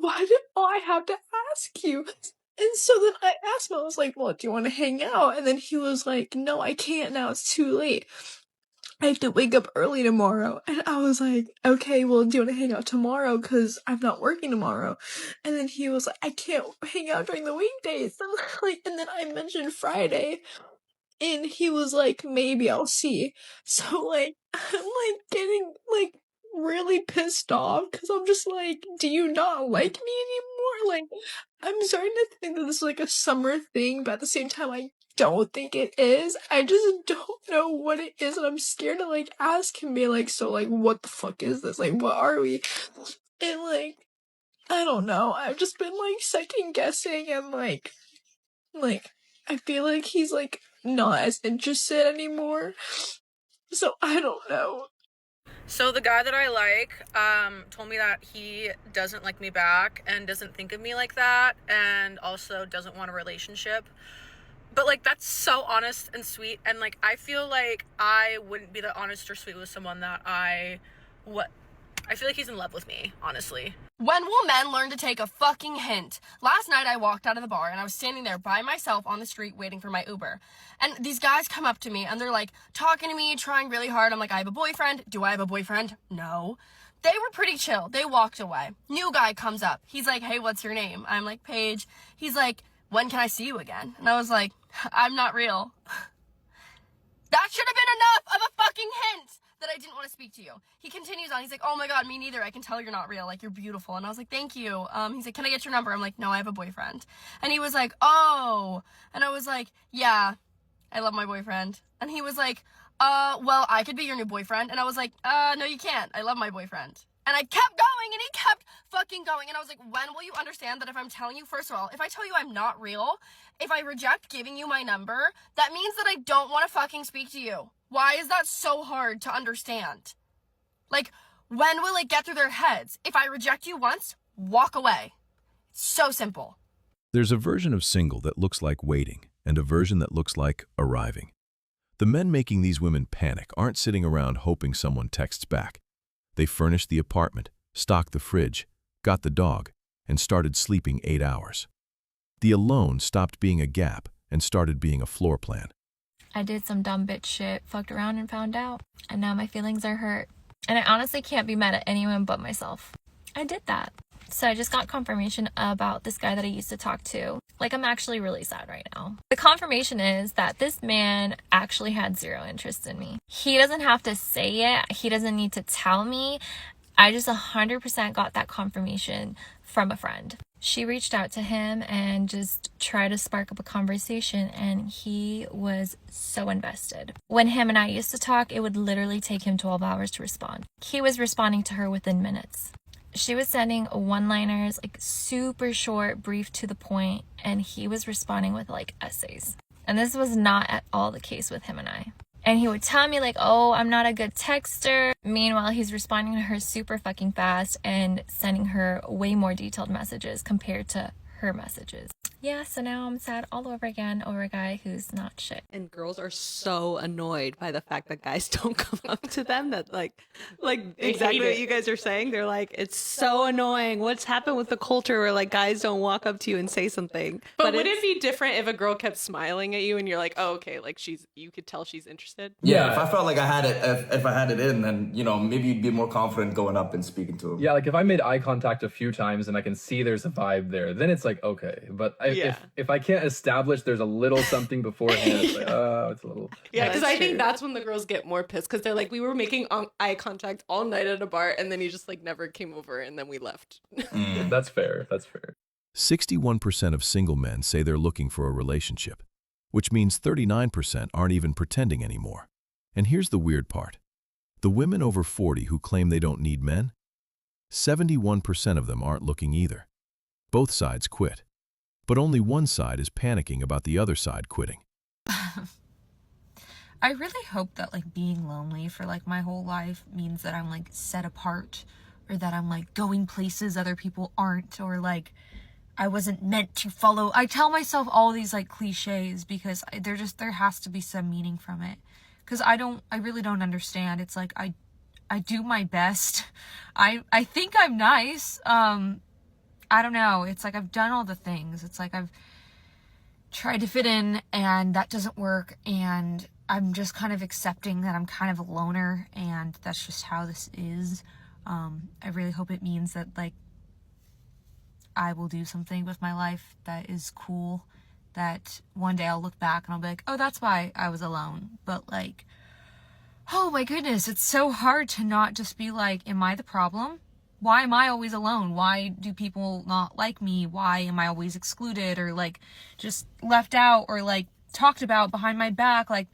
why did I have to ask you? And so then I asked him, I was like, well, do you want to hang out? And then he was like, no, I can't now, it's too late. I have to wake up early tomorrow. And I was like, okay, well, do you want to hang out tomorrow? Because I'm not working tomorrow. And then he was like, I can't hang out during the weekdays. And then I mentioned Friday. And he was like, maybe I'll see. So, like, I'm, like, getting, like, really pissed off. Because I'm just like, do you not like me anymore? Like, I'm starting to think that this is, like, a summer thing. But at the same time, I don't think it is. I just don't know what it is, and I'm scared to like ask him, be like, so like what the fuck is this? Like, what are we? And like, I don't know. I've just been like second guessing, and like I feel like he's like not as interested anymore. So I don't know. So the guy that I like told me that he doesn't like me back and doesn't think of me like that, and also doesn't want a relationship. But, like, that's so honest and sweet, and, like, I feel like I wouldn't be that honest or sweet with someone that I feel like he's in love with me, honestly. When will men learn to take a fucking hint? Last night I walked out of the bar and I was standing there by myself on the street waiting for my Uber. And these guys come up to me and they're, like, talking to me, trying really hard. I'm like, I have a boyfriend. Do I have a boyfriend? No. They were pretty chill. They walked away. New guy comes up. He's like, hey, what's your name? I'm like, Paige. He's like, when can I see you again? And I was like, I'm not real. That should have been enough of a fucking hint that I didn't want to speak to you. He continues on. He's like, oh my god, me neither. I can tell you're not real. Like, you're beautiful. And I was like, thank you. He's like, can I get your number? I'm like, no, I have a boyfriend. And he was like, oh. And I was like, yeah, I love my boyfriend. And he was like, well, I could be your new boyfriend. And I was like, no, you can't. I love my boyfriend. And I kept going, and he kept fucking going. And I was like, when will you understand that if I'm telling you, first of all, if I tell you I'm not real, if I reject giving you my number, that means that I don't want to fucking speak to you. Why is that so hard to understand? Like, when will it get through their heads? If I reject you once, walk away. It's so simple. There's a version of single that looks like waiting, and a version that looks like arriving. The men making these women panic aren't sitting around hoping someone texts back. They furnished the apartment, stocked the fridge, got the dog, and started sleeping 8 hours. The alone stopped being a gap and started being a floor plan. I did some dumb bitch shit, fucked around and found out, and now my feelings are hurt. And I honestly can't be mad at anyone but myself. I did that. So I just got confirmation about this guy that I used to talk to. Like, I'm actually really sad right now. The confirmation is that this man actually had zero interest in me. He doesn't have to say it. He doesn't need to tell me. I just 100% got that confirmation from a friend. She reached out to him and just tried to spark up a conversation, and he was so invested. When him and I used to talk, it would literally take him 12 hours to respond. He was responding to her within minutes. She was sending one-liners, like super short, brief, to the point, and he was responding with like essays. And this was not at all the case with him and I. And he would tell me like, oh, I'm not a good texter. Meanwhile, he's responding to her super fucking fast and sending her way more detailed messages compared to her messages. Yeah, so now I'm sad all over again over a guy who's not shit. And girls are so annoyed by the fact that guys don't come up to them, that like exactly what you guys are saying. They're like, it's so annoying. What's happened with the culture where like guys don't walk up to you and say something? But would it be different if a girl kept smiling at you and you're like, oh, okay, like you could tell she's interested? Yeah, if I felt like I had it, if I had it in, then, you know, maybe you'd be more confident going up and speaking to him. Yeah, like if I made eye contact a few times and I can see there's a vibe there, then it's like, okay. But if I can't establish there's a little something beforehand, it's like, it's a little... Yeah, because I think that's when the girls get more pissed, because they're like, we were making eye contact all night at a bar, and then he just like never came over, and then we left. That's fair. 61% of single men say they're looking for a relationship, which means 39% aren't even pretending anymore. And here's the weird part. The women over 40 who claim they don't need men, 71% of them aren't looking either. Both sides quit. But only one side is panicking about the other side quitting. I really hope that like being lonely for like my whole life means that I'm like set apart, or that I'm like going places other people aren't, or like I wasn't meant to follow. I tell myself all these like cliches because there has to be some meaning from it. Because I really don't understand. It's like I do my best. I think I'm nice. I don't know. It's like I've done all the things. It's like I've tried to fit in and that doesn't work, and I'm just kind of accepting that I'm kind of a loner and that's just how this is. I really hope it means that like I will do something with my life that is cool, that one day I'll look back and I'll be like, oh, that's why I was alone. But like, oh my goodness, it's so hard to not just be like, am I the problem? Why am I always alone? Why do people not like me? Why am I always excluded or like just left out or like talked about behind my back? Like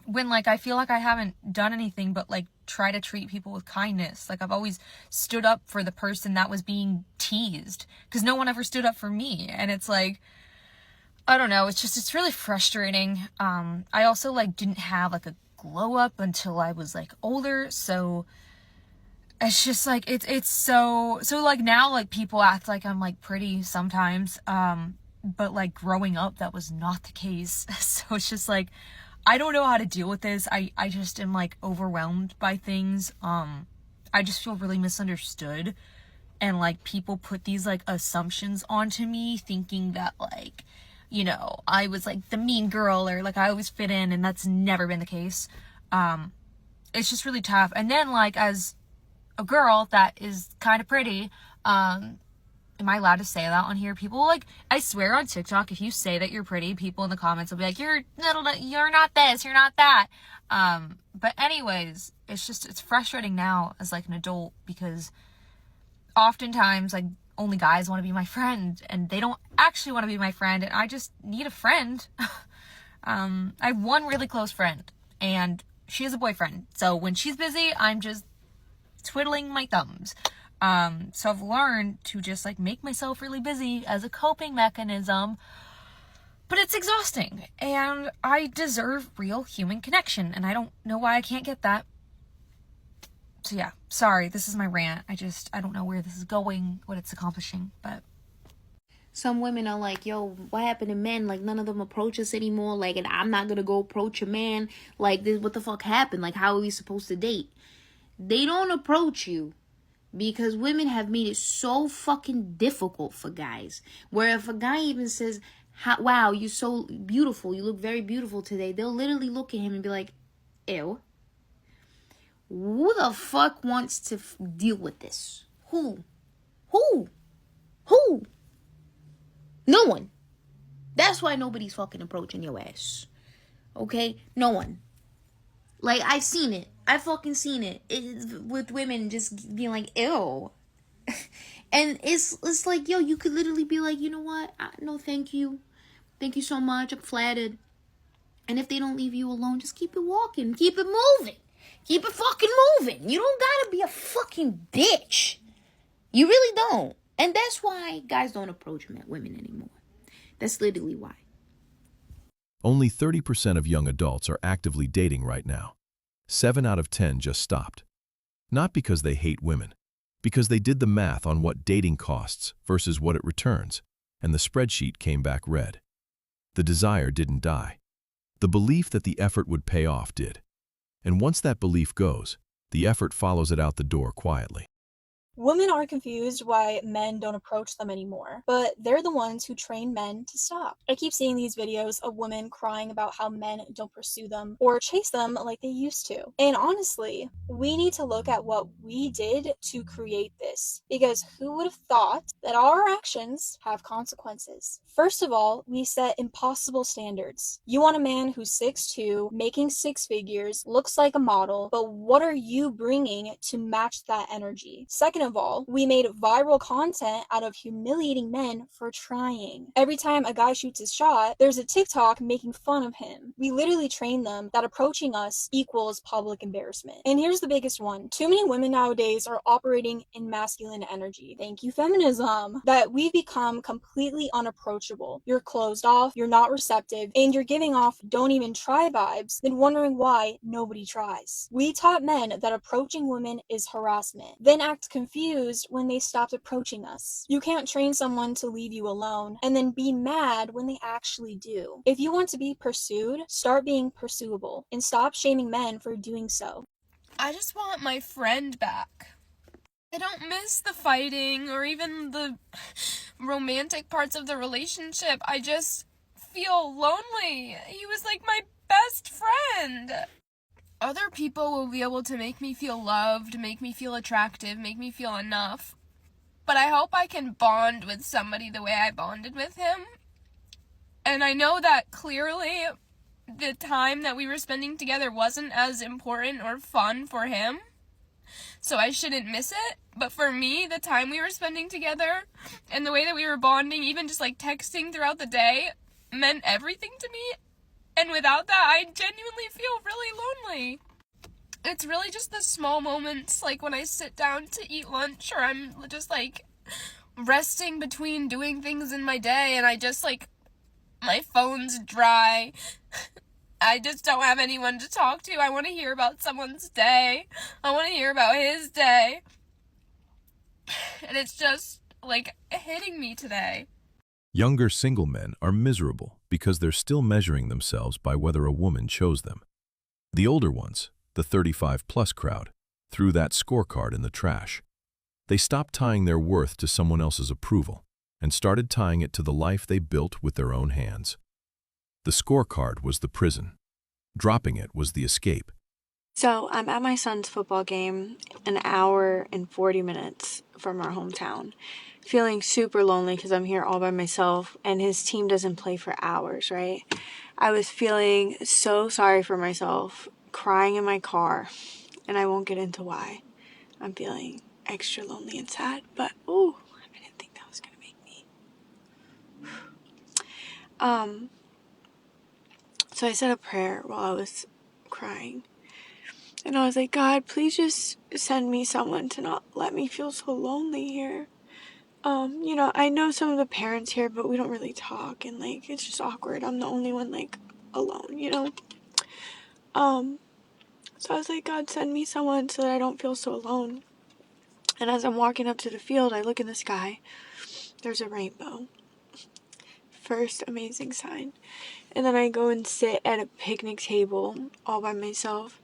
when like I feel like I haven't done anything but like try to treat people with kindness. Like I've always stood up for the person that was being teased because no one ever stood up for me. And it's like, I don't know, it's really frustrating. I also like didn't have like a glow up until I was like older, so it's just like it's so like now like people act like I'm like pretty sometimes, but like growing up that was not the case. So it's just like I don't know how to deal with this. I just am like overwhelmed by things. I just feel really misunderstood, and like people put these like assumptions onto me thinking that like, you know, I was like the mean girl or like I always fit in, and that's never been the case. It's just really tough. And then like as a girl that is kind of pretty, am I allowed to say that on here? People like, I swear on TikTok, if you say that you're pretty, people in the comments will be like, you're not this, you're not that. But anyways, it's frustrating now as like an adult because oftentimes like only guys want to be my friend and they don't actually want to be my friend, and I just need a friend. I have one really close friend and she has a boyfriend. So when she's busy, I'm just twiddling my thumbs. So I've learned to just like make myself really busy as a coping mechanism, but it's exhausting and I deserve real human connection and I don't know why I can't get that. So yeah, sorry, this is my rant. I don't know where this is going, what it's accomplishing, but some women are like, yo, what happened to men? Like, none of them approach us anymore. Like, and I'm not gonna go approach a man. Like, this, what the fuck happened? Like, how are we supposed to date? They don't approach you because women have made it so fucking difficult for guys. Where if a guy even says, wow, you're so beautiful, you look very beautiful today, they'll literally look at him and be like, ew. Who the fuck wants to deal with this? Who? No one. That's why nobody's fucking approaching your ass. Okay? No one. Like, I've seen it. I've fucking seen it. With women just being like, ew. And it's like, yo, you could literally be like, you know what? No, thank you. Thank you so much. I'm flattered. And if they don't leave you alone, just keep it walking. Keep it moving. Keep it fucking moving. You don't gotta be a fucking bitch. You really don't. And that's why guys don't approach women anymore. That's literally why. Only 30% of young adults are actively dating right now. 7 out of 10 just stopped. Not because they hate women, because they did the math on what dating costs versus what it returns, and the spreadsheet came back red. The desire didn't die. The belief that the effort would pay off did. And once that belief goes, the effort follows it out the door quietly. Women are confused why men don't approach them anymore, but they're the ones who train men to stop. I keep seeing these videos of women crying about how men don't pursue them or chase them like they used to. And honestly, we need to look at what we did to create this, because who would have thought that our actions have consequences? First of all, we set impossible standards. You want a man who's 6'2", making 6 figures, looks like a model, but what are you bringing to match that energy? Second of all, we made viral content out of humiliating men for trying. Every time a guy shoots his shot, there's a TikTok making fun of him. We literally train them that approaching us equals public embarrassment. And here's the biggest one. Too many women nowadays are operating in masculine energy. Thank you, feminism. That we've become completely unapproachable. You're closed off, you're not receptive, and you're giving off don't even try vibes, then wondering why nobody tries. We taught men that approaching women is harassment, then act confused when they stopped approaching us. You can't train someone to leave you alone and then be mad when they actually do. If you want to be pursued, start being pursuable and stop shaming men for doing so. I just want my friend back. I don't miss the fighting or even the romantic parts of the relationship. I just feel lonely. He was like my best friend. Other people will be able to make me feel loved, make me feel attractive, make me feel enough. But I hope I can bond with somebody the way I bonded with him. And I know that clearly the time that we were spending together wasn't as important or fun for him, so I shouldn't miss it. But for me, the time we were spending together and the way that we were bonding, even just like texting throughout the day, meant everything to me. And without that, I genuinely feel really lonely. It's really just the small moments, like when I sit down to eat lunch, or I'm just like resting between doing things in my day and I just like, my phone's dry. I just don't have anyone to talk to. I want to hear about someone's day. I want to hear about his day. And it's just like hitting me today. Younger single men are miserable because they're still measuring themselves by whether a woman chose them. The older ones, the 35-plus crowd, threw that scorecard in the trash. They stopped tying their worth to someone else's approval and started tying it to the life they built with their own hands. The scorecard was the prison. Dropping it was the escape. So I'm at my son's football game, an hour and 40 minutes from our hometown, feeling super lonely because I'm here all by myself and his team doesn't play for hours, right? I was feeling so sorry for myself, crying in my car, and I won't get into why. I'm feeling extra lonely and sad, but ooh, I didn't think that was gonna make me. So I said a prayer while I was crying. And I was like, God, please just send me someone to not let me feel so lonely here. You know, I know some of the parents here, but we don't really talk, and like it's just awkward. I'm the only one like alone, you know. So I was like, God, send me someone so that I don't feel so alone. And as I'm walking up to the field, I look in the sky. There's a rainbow. First amazing sign. And then I go and sit at a picnic table all by myself,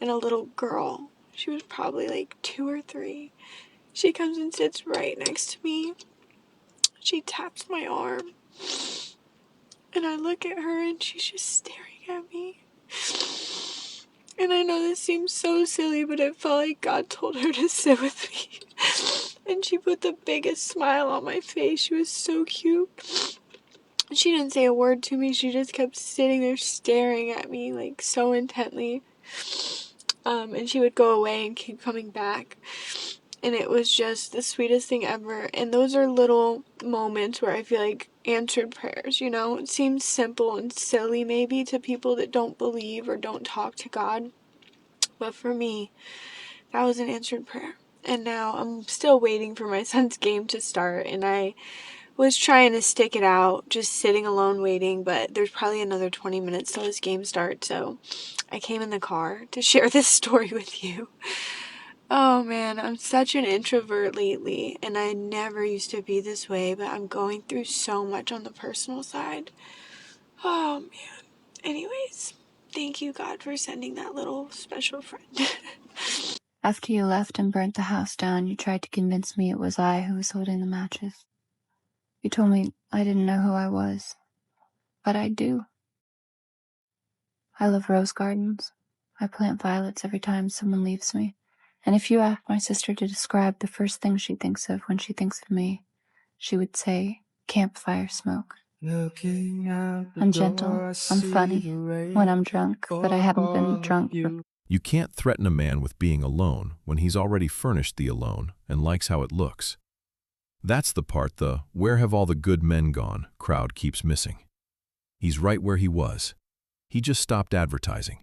and a little girl, she was probably like 2 or 3, she comes and sits right next to me. She taps my arm, and I look at her and she's just staring at me. And I know this seems so silly, but it felt like God told her to sit with me. And she put the biggest smile on my face. She was so cute. She didn't say a word to me. She just kept sitting there staring at me like so intently. And she would go away and keep coming back. And it was just the sweetest thing ever. And those are little moments where I feel like answered prayers, you know? It seems simple and silly maybe to people that don't believe or don't talk to God. But for me, that was an answered prayer. And now I'm still waiting for my son's game to start. And I was trying to stick it out, just sitting alone waiting, but there's probably another 20 minutes till his game starts, so I came in the car to share this story with you. Oh man, I'm such an introvert lately, and I never used to be this way, but I'm going through so much on the personal side. Oh man. Anyways, thank you, God, for sending that little special friend. After you left and burnt the house down, you tried to convince me it was I who was holding the matches. You told me I didn't know who I was, but I do. I love rose gardens. I plant violets every time someone leaves me. And if you ask my sister to describe the first thing she thinks of when she thinks of me, she would say campfire smoke. I'm gentle, I'm funny when I'm drunk, but I haven't been drunk for... You can't threaten a man with being alone when he's already furnished the alone and likes how it looks. That's the part the "where have all the good men gone" crowd keeps missing. He's right where he was. He just stopped advertising.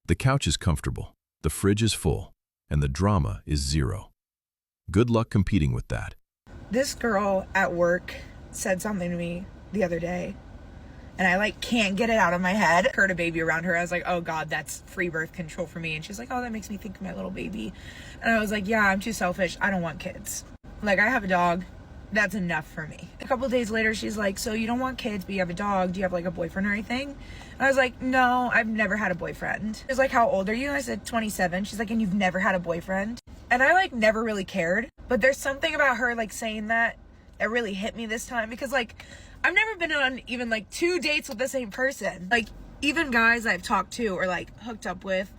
The couch is comfortable, the fridge is full, and the drama is zero. Good luck competing with that. This girl at work said something to me the other day, and I can't get it out of my head. I heard a baby around her. I was like, oh God, that's free birth control for me. And she's like, oh, that makes me think of my little baby. And I was like, yeah, I'm too selfish. I don't want kids. I have a dog. That's enough for me. A couple of days later, she's like, so you don't want kids, but you have a dog. Do you have a boyfriend or anything? And I was like, no, I've never had a boyfriend. She was like, how old are you? And I said, 27. She's like, and you've never had a boyfriend? And I like never really cared, but there's something about her like saying that really hit me this time, because like I've never been on even like 2 dates with the same person. Like even guys I've talked to or like hooked up with,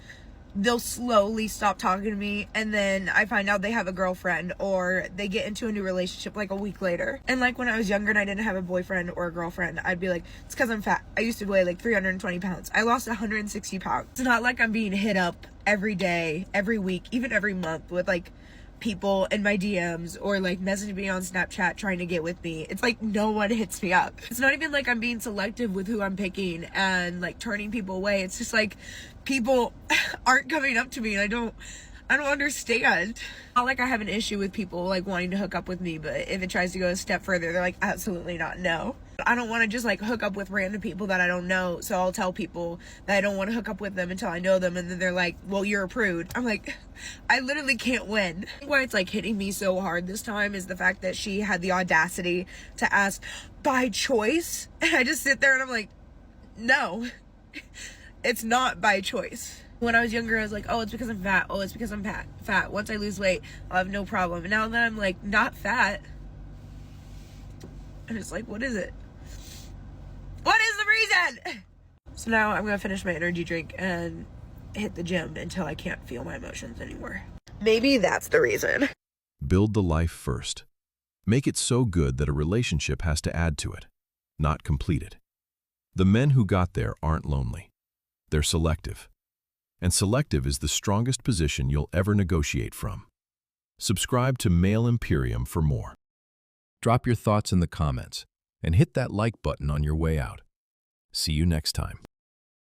they'll slowly stop talking to me, and then I find out they have a girlfriend or they get into a new relationship like a week later. And like when I was younger and I didn't have a boyfriend or a girlfriend, I'd be like, it's because I'm fat. I used to weigh like 320 pounds. I lost 160 pounds. It's not like I'm being hit up every day, every week, even every month with like people in my DMs or like messaging me on Snapchat trying to get with me. It's like no one hits me up. It's not even like I'm being selective with who I'm picking and like turning people away. It's just like people aren't coming up to me, and I don't understand. Not like I have an issue with people like wanting to hook up with me, but if it tries to go a step further, they're like, absolutely not, no. I don't want to just like hook up with random people that I don't know, so I'll tell people that I don't want to hook up with them until I know them, and then they're like, well, you're a prude. I'm like, I literally can't win. Why it's like hitting me so hard this time is the fact that she had the audacity to ask by choice, and I just sit there and I'm like, no, it's not by choice. When I was younger, I was like, oh, it's because I'm fat. Oh, it's because I'm fat. Once I lose weight, I'll have no problem. And now that I'm like not fat, I'm just like, what is it? What is the reason? So now I'm gonna finish my energy drink and hit the gym until I can't feel my emotions anymore. Maybe that's the reason. Build the life first. Make it so good that a relationship has to add to it, not complete it. The men who got there aren't lonely. They're selective. And selective is the strongest position you'll ever negotiate from. Subscribe to Male Imperium for more. Drop your thoughts in the comments and hit that like button on your way out. See you next time.